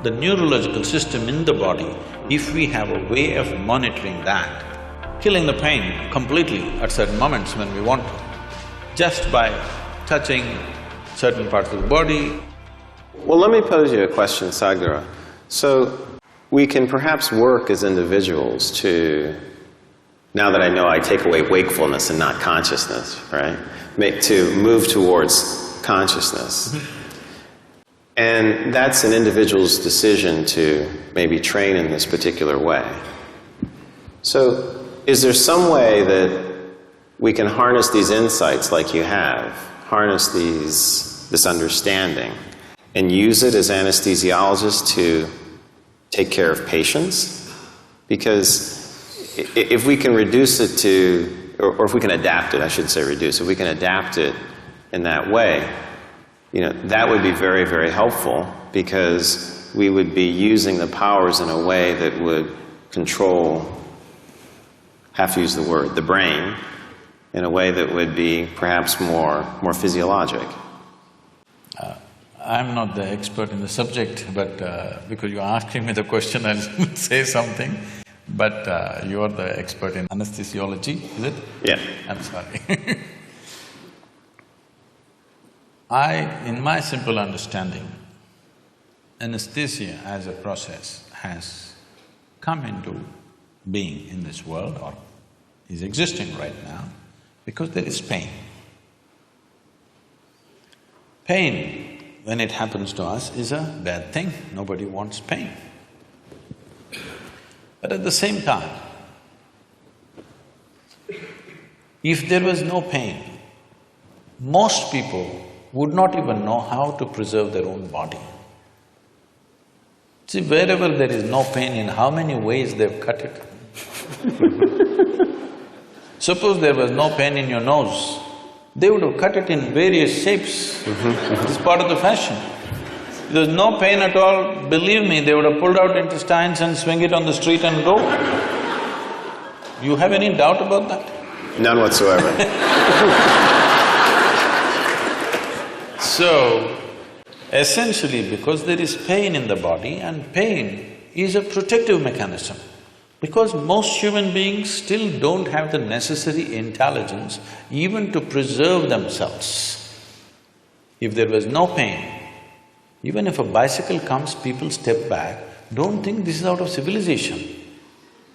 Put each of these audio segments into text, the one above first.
the neurological system in the body, if we have a way of monitoring that, killing the pain completely at certain moments when we want to, just by touching certain parts of the body. Well, let me pose you a question, Sadhguru. So, we can perhaps work as individuals to, now that I know I take away wakefulness and not consciousness, right? To move towards consciousness. And that's an individual's decision to maybe train in this particular way. So, is there some way that we can harness these insights like you have, harness this understanding, and use it as anesthesiologists to take care of patients? Because if we can reduce it to, or if we can adapt it, I should say reduce, if we can adapt it in that way, you know, that would be very, very helpful, because we would be using the powers in a way that would control, have to use the word, the brain, in a way that would be perhaps more physiologic. I'm not the expert in the subject, but because you're asking me the question, I'll say something. But you're the expert in anesthesiology, is it? Yeah. I'm sorry. In my simple understanding, anesthesia as a process has come into being in this world, or is existing right now, because there is pain. Pain, when it happens to us, is a bad thing. Nobody wants pain. But at the same time, if there was no pain, most people would not even know how to preserve their own body. See, wherever there is no pain, in how many ways they've cut it. Suppose there was no pain in your nose, they would have cut it in various shapes. It's part of the fashion. If there's no pain at all, believe me, they would have pulled out intestines and swing it on the street and go. You have any doubt about that? None whatsoever. So, essentially because there is pain in the body, and pain is a protective mechanism, because most human beings still don't have the necessary intelligence even to preserve themselves. If there was no pain, even if a bicycle comes, people step back, don't think this is out of civilization.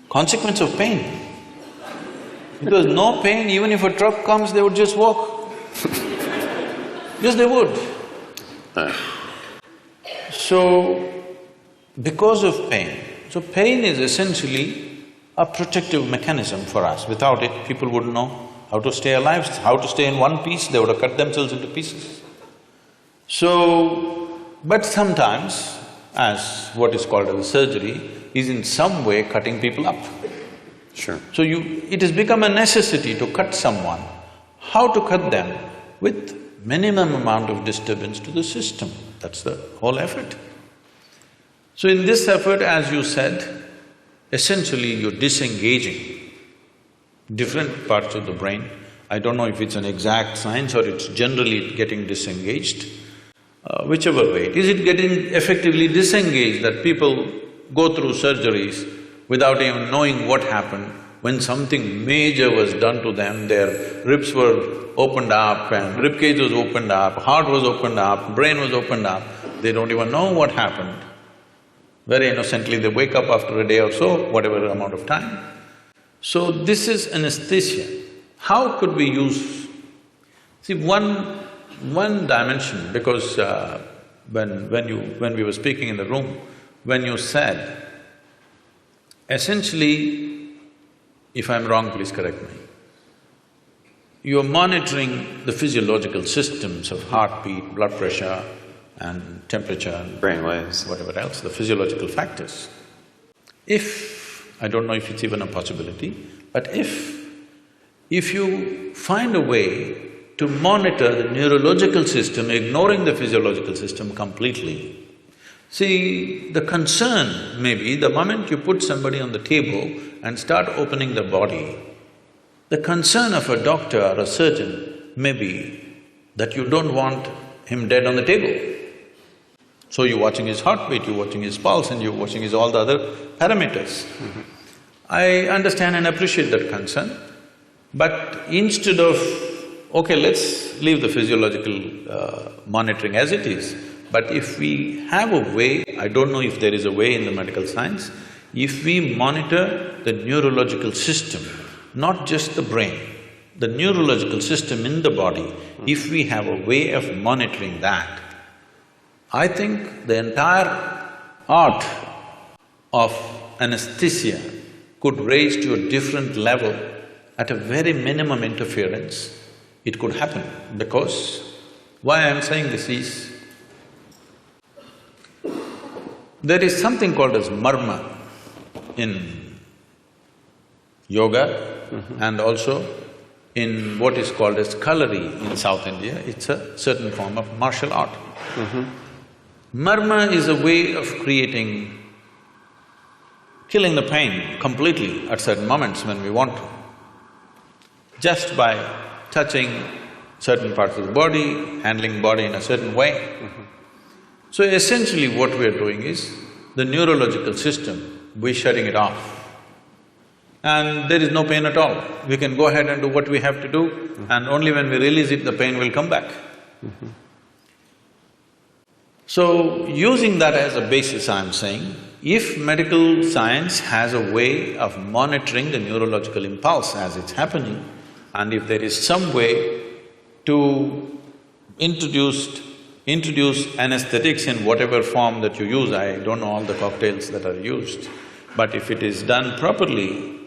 Consequence of pain. If there was no pain, even if a truck comes, they would just walk. Yes, they would. So, because of pain, so pain is essentially a protective mechanism for us. Without it, people wouldn't know how to stay alive, how to stay in one piece, they would have cut themselves into pieces. So, but sometimes, as what is called as a surgery, is in some way cutting people up. Sure. So it has become a necessity to cut someone. How to cut them? With minimum amount of disturbance to the system. That's the whole effort. So in this effort, as you said, essentially you're disengaging different parts of the brain. I don't know if it's an exact science or it's generally getting disengaged. Whichever way, is it getting effectively disengaged that people go through surgeries without even knowing what happened? When something major was done to them, their ribs were opened up and ribcage was opened up, heart was opened up, brain was opened up, they don't even know what happened. Very innocently, they wake up after a day or so, whatever amount of time. So this is anesthesia. How could we use… See, one dimension, because when we were speaking in the room, when you said, essentially, if I'm wrong, please correct me, you're monitoring the physiological systems of heartbeat, blood pressure and temperature and brain waves, whatever else, the physiological factors. If… I don't know if it's even a possibility, but if you find a way to monitor the neurological system, ignoring the physiological system completely. See, the concern may be the moment you put somebody on the table and start opening the body, the concern of a doctor or a surgeon may be that you don't want him dead on the table. So you're watching his heartbeat, you're watching his pulse, and you're watching his all the other parameters. I understand and appreciate that concern, but instead of, okay, let's leave the physiological monitoring as it is, but if we have a way, I don't know if there is a way in the medical science, if we monitor the neurological system, not just the brain, the neurological system in the body, if we have a way of monitoring that, I think the entire art of anesthesia could raise to a different level at a very minimum interference. It could happen because why I'm saying this is, there is something called as marma in yoga and also in what is called as kalari in South India. It's a certain form of martial art. Marma is a way of killing the pain completely at certain moments when we want to, just by touching certain parts of the body, handling body in a certain way. So essentially what we're doing is, the neurological system, we're shutting it off. And there is no pain at all. We can go ahead and do what we have to do, and only when we release it, the pain will come back. So, using that as a basis, I'm saying, if medical science has a way of monitoring the neurological impulse as it's happening, and if there is some way to introduce anesthetics in whatever form that you use, I don't know all the cocktails that are used, but if it is done properly,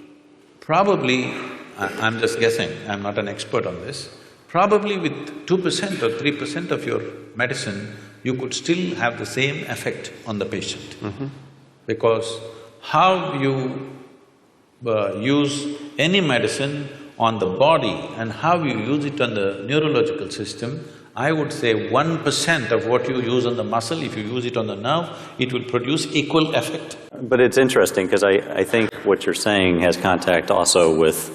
probably, I'm just guessing, I'm not an expert on this, probably with 2% or 3% of your medicine, you could still have the same effect on the patient. Because how you use any medicine on the body and how you use it on the neurological system, I would say 1% of what you use on the muscle, if you use it on the nerve, it will produce equal effect. But it's interesting, because I think what you're saying has contact also with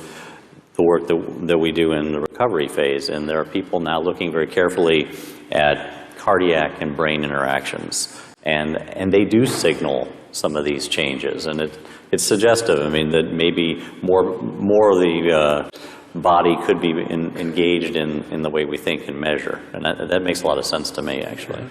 the work that we do in the recovery phase, and there are people now looking very carefully at cardiac and brain interactions, and they do signal some of these changes, and it's suggestive. I mean, that maybe more of the body could be engaged in the way we think and measure, and that makes a lot of sense to me, actually.